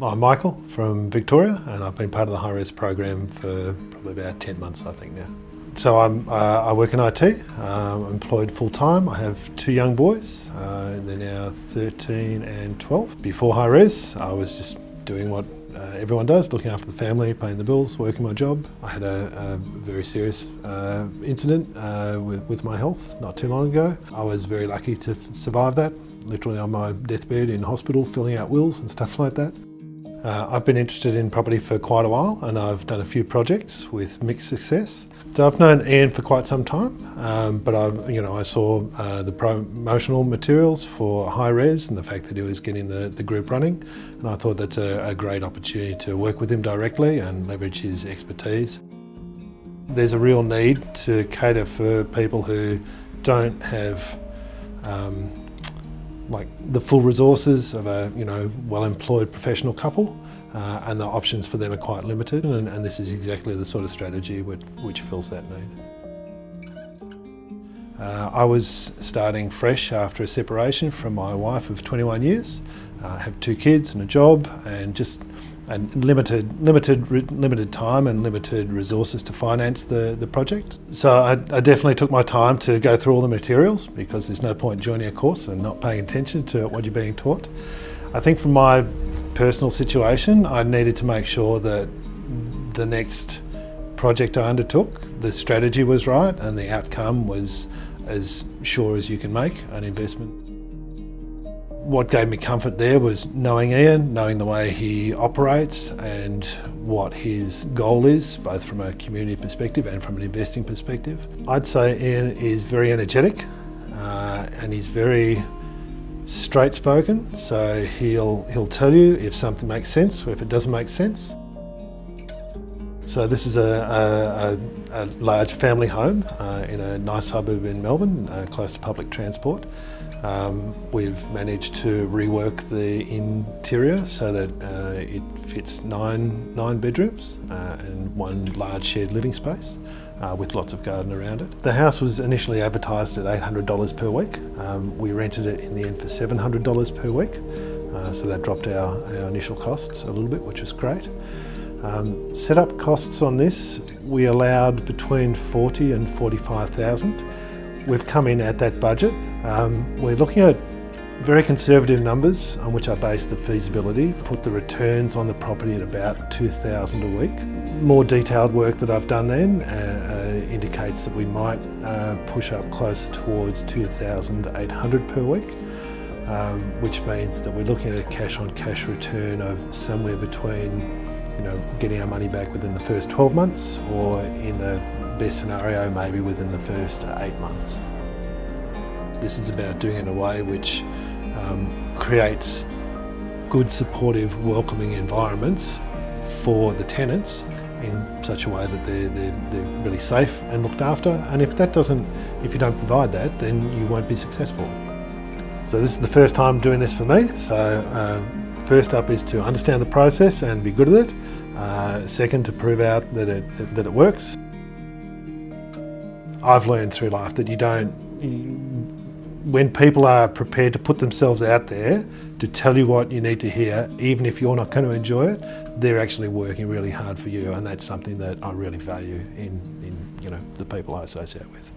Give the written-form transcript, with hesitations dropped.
I'm Michael from Victoria, and I've been part of the high-res program for probably about 10 months, I think now. So I work in IT, I'm employed full-time. I have two young boys, they're now 13 and 12. Before high-res, I was just doing what everyone does, looking after the family, paying the bills, working my job. I had a very serious incident with my health not too long ago. I was very lucky to survive that, literally on my deathbed in hospital, filling out wills and stuff like that. I've been interested in property for quite a while, and I've done a few projects with mixed success. So I've known Ian for quite some time, but I saw the promotional materials for high res and the fact that he was getting the group running, and I thought that's a great opportunity to work with him directly and leverage his expertise. There's a real need to cater for people who don't have like the full resources of a well-employed professional couple, and the options for them are quite limited, and this is exactly the sort of strategy which fills that need. I was starting fresh after a separation from my wife of 21 years. I have two kids and a job, and limited time and limited resources to finance the project. So I definitely took my time to go through all the materials, because there's no point joining a course and not paying attention to what you're being taught. I think from my personal situation, I needed to make sure that the next project I undertook, the strategy was right and the outcome was as sure as you can make an investment. What gave me comfort there was knowing Ian, knowing the way he operates and what his goal is, both from a community perspective and from an investing perspective. I'd say Ian is very energetic, and he's very straight spoken, so he'll tell you if something makes sense or if it doesn't make sense. So this is a large family home in a nice suburb in Melbourne, close to public transport. We've managed to rework the interior so that it fits nine bedrooms and one large shared living space with lots of garden around it. The house was initially advertised at $800 per week. We rented it in the end for $700 per week, so that dropped our initial costs a little bit, which was great. Setup costs on this, we allowed between $40,000 and $45,000. We've come in at that budget. We're looking at very conservative numbers on which I base the feasibility, put the returns on the property at about $2,000 a week. More detailed work that I've done then indicates that we might push up closer towards $2,800 per week, which means that we're looking at a cash-on-cash return of somewhere between getting our money back within the first 12 months, or in the best scenario, maybe within the first 8 months. This is about doing it in a way which creates good, supportive, welcoming environments for the tenants in such a way that they're really safe and looked after. And if you don't provide that, then you won't be successful. So this is the first time doing this for me. So first up is to understand the process and be good at it. Second, to prove out that it works. I've learned through life that when people are prepared to put themselves out there to tell you what you need to hear, even if you're not going to enjoy it, they're actually working really hard for you, and that's something that I really value in the people I associate with.